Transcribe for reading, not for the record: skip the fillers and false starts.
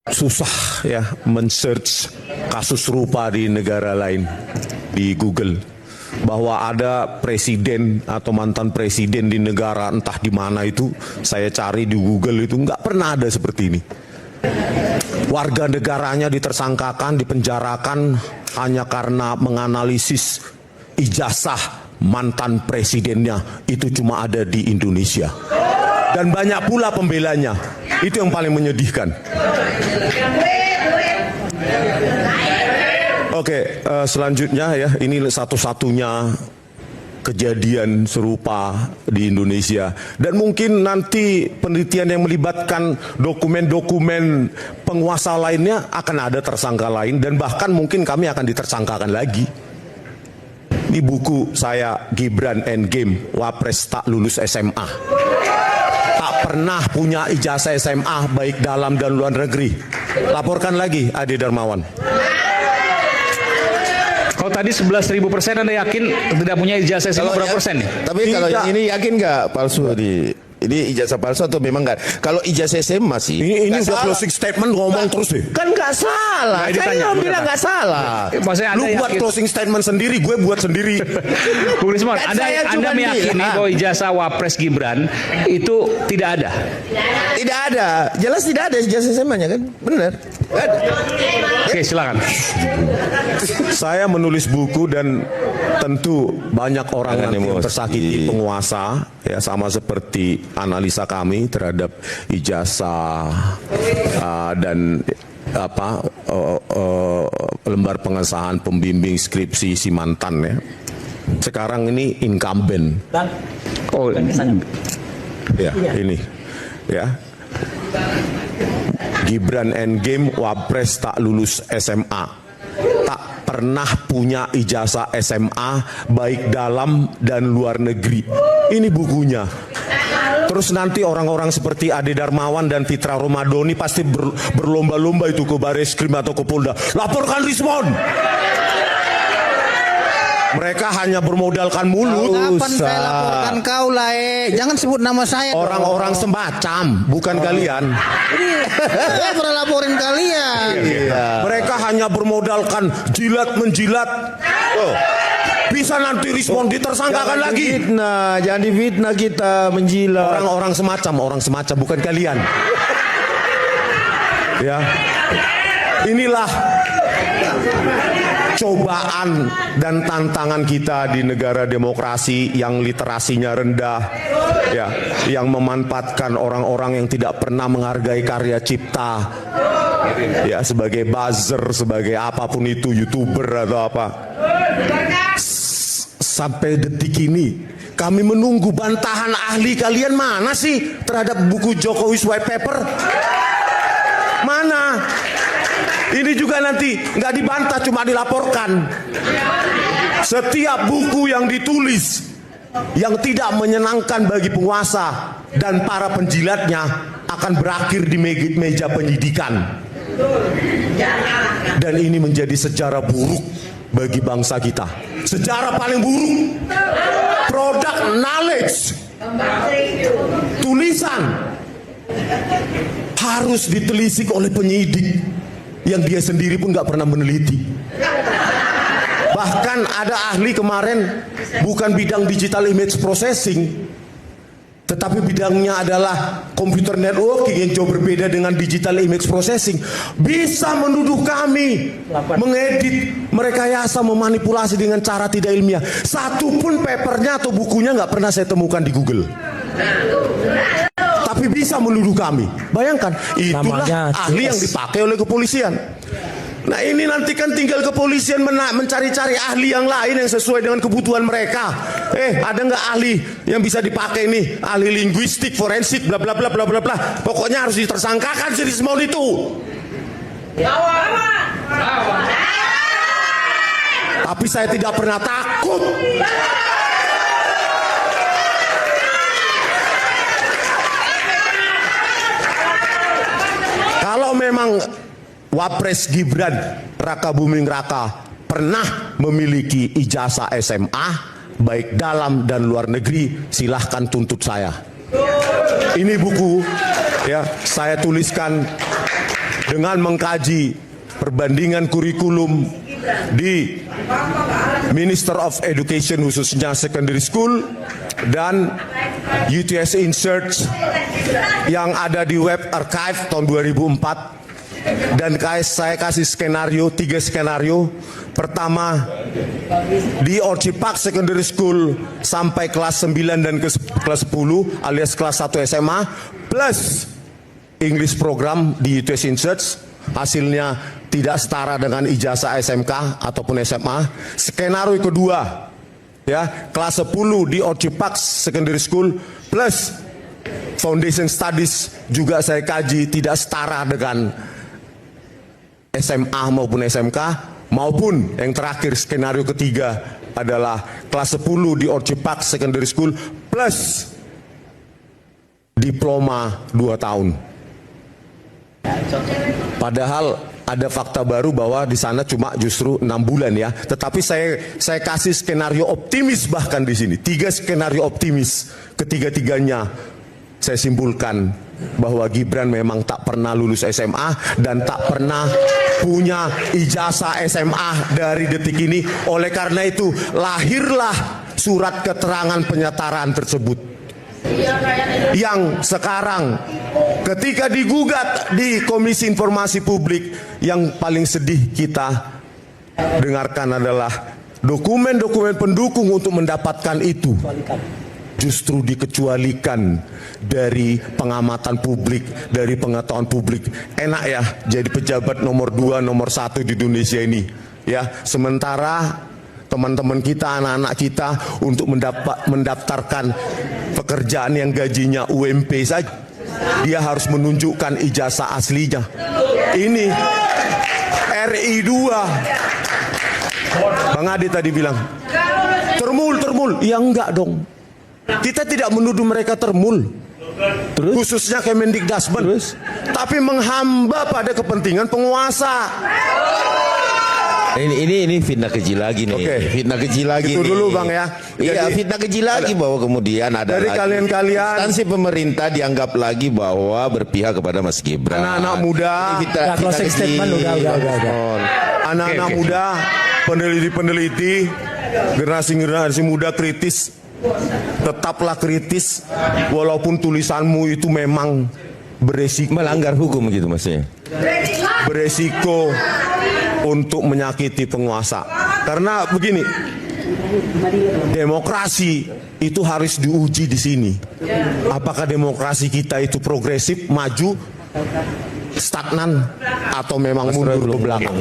Susah ya men-search kasus serupa di negara lain di Google, bahwa ada presiden atau mantan presiden di negara entah di mana itu, saya cari di Google itu nggak pernah ada seperti ini. Warga negaranya ditersangkakan, dipenjarakan hanya karena menganalisis ijazah mantan presidennya, itu cuma ada di Indonesia. Dan banyak pula pembelanya. Itu yang paling menyedihkan. Oke, selanjutnya ya, ini satu-satunya kejadian serupa di Indonesia. Dan mungkin nanti penelitian yang melibatkan dokumen-dokumen penguasa lainnya akan ada tersangka lain, dan bahkan mungkin kami akan ditersangkakan lagi. Ini buku saya, Gibran Endgame, Wapres tak lulus SMA. Tak pernah punya ijazah SMA baik dalam dan luar negeri. Laporkan lagi, Ade Darmawan. Kalau tadi 11.000% Anda yakin tidak punya ijazah SMA berapa persen nih? Tapi kalau yang ini yakin nggak palsu ini ijazah palsu atau memang nggak? Kalau ijazah SMA sih. Ini udah closing statement ngomong terus deh. Kan nggak salah. Saya bilang nggak salah. Maksudnya Lu buat closing statement sendiri, gue buat sendiri. Bung Rismon, Kan Anda meyakini bahwa ijazah Wapres Gibran itu tidak ada? Tidak ada. Jelas tidak ada ijazah SMA-nya kan? Benar. Oke, silakan. Saya menulis buku dan tentu banyak orang nanti yang tersakiti penguasa, ya, sama seperti analisa kami terhadap ijazah dan lembar pengesahan pembimbing skripsi si mantan ya. Sekarang ini incumbent. Oh, Ya, ini ya. Gibran Endgame, Wapres tak lulus SMA. Tak pernah punya ijazah SMA baik dalam dan luar negeri. Ini bukunya. Terus nanti orang-orang seperti Ade Darmawan dan Fitra Romadhoni pasti berlomba-lomba itu ke Bareskrim atau ke Polda. Laporkan Rismon. Mereka hanya bermodalkan mulut. Kapan saya laporkan kau lah, jangan sebut nama saya. Orang-orang semacam, bukan kalian. Saya pernah laporin kalian. Mereka hanya bermodalkan jilat-menjilat. Bisa nanti Rismon ditersangkakan lagi. Fitnah, jangan difitnah kita menjilat. Orang-orang semacam, bukan kalian. Ya, inilah cobaan dan tantangan kita di negara demokrasi yang literasinya rendah, ya, yang memanfaatkan orang-orang yang tidak pernah menghargai karya cipta, ya, sebagai buzzer, sebagai apapun itu, YouTuber atau apa. Sampai detik ini kami menunggu bantahan ahli kalian mana sih terhadap buku Jokowi's White Paper? Mana? Ini juga nanti nggak dibantah, cuma dilaporkan. Setiap buku yang ditulis yang tidak menyenangkan bagi penguasa dan para penjilatnya akan berakhir di meja penyidikan. Dan ini menjadi sejarah buruk bagi bangsa kita. Sejarah paling buruk. Produk knowledge, tulisan harus ditelisik oleh penyidik yang dia sendiri pun nggak pernah meneliti. Bahkan ada ahli kemarin bukan bidang digital image processing, tetapi bidangnya adalah computer networking yang jauh berbeda dengan digital image processing. Bisa menuduh kami mengedit, merekayasa, memanipulasi dengan cara tidak ilmiah. Satu pun papernya atau bukunya nggak pernah saya temukan di Google. Tapi bisa menuduh kami. Bayangkan, itulah ahli yang dipakai oleh kepolisian. Nah ini nanti kan tinggal kepolisian mencari-cari ahli yang lain yang sesuai dengan kebutuhan mereka. Ada nggak ahli yang bisa dipakai nih? Ahli linguistik, forensik, bla bla bla bla bla bla. Pokoknya harus ditersangkakan si Rismon itu. Tapi saya tidak pernah takut. Kalau memang Wapres Gibran Raka Buming Raka pernah memiliki ijazah SMA baik dalam dan luar negeri, silahkan tuntut saya. Ini buku ya saya tuliskan dengan mengkaji perbandingan kurikulum di Minister of Education khususnya secondary school dan UTS Insearch yang ada di web archive tahun 2004, dan saya kasih skenario, 3 skenario. Pertama, di Orchid Park Secondary School sampai kelas 9 dan kelas 10 alias kelas 1 SMA plus English program di UTS Insearch, hasilnya tidak setara dengan ijazah SMK ataupun SMA. Skenario kedua, ya, kelas 10 di Orchid Park Secondary School plus Foundation Studies juga saya kaji tidak setara dengan SMA maupun SMK, maupun yang terakhir skenario ketiga adalah kelas 10 di Orchid Park Secondary School plus diploma 2 tahun. Padahal ada fakta baru bahwa di sana cuma justru 6 bulan ya. Tetapi saya kasih skenario optimis bahkan di sini. 3 skenario optimis, ketiga-tiganya saya simpulkan bahwa Gibran memang tak pernah lulus SMA dan tak pernah punya ijazah SMA dari detik ini. Oleh karena itu lahirlah surat keterangan penyetaraan tersebut, yang sekarang ketika digugat di Komisi Informasi Publik, yang paling sedih kita dengarkan adalah dokumen-dokumen pendukung untuk mendapatkan itu justru dikecualikan dari pengamatan publik, dari pengetahuan publik. Enak ya jadi pejabat nomor 2, nomor 1 di Indonesia ini, ya. Sementara teman-teman kita, anak-anak kita untuk mendaftarkan pekerjaan yang gajinya UMP saja, dia harus menunjukkan ijazah aslinya. Ini RI 2. Bang Adi tadi bilang termul. Ya enggak dong. Kita tidak menuduh mereka termul. Terus? Khususnya Kemendikdasmen. Tapi menghamba pada kepentingan penguasa. Ini fitnah kecil lagi nih. Oke. Fitnah kecil lagi. Itu nih. dulu Bang ya. Iya, Jadi, fitnah kecil lagi bahwa kemudian ada dari lagi kalian-kalian, instansi pemerintah dianggap lagi bahwa berpihak kepada Mas Gibran. anak-anak muda, Ini fitnah closing kecil. statement udah. anak-anak Oke. muda, peneliti-peneliti, generasi muda kritis, tetaplah kritis walaupun tulisanmu itu memang beresiko, Melanggar hukum gitu maksudnya. beresiko untuk menyakiti penguasa. Karena begini, demokrasi itu harus diuji di sini. Apakah demokrasi kita itu progresif, maju, stagnan, atau memang mundur ke belakang?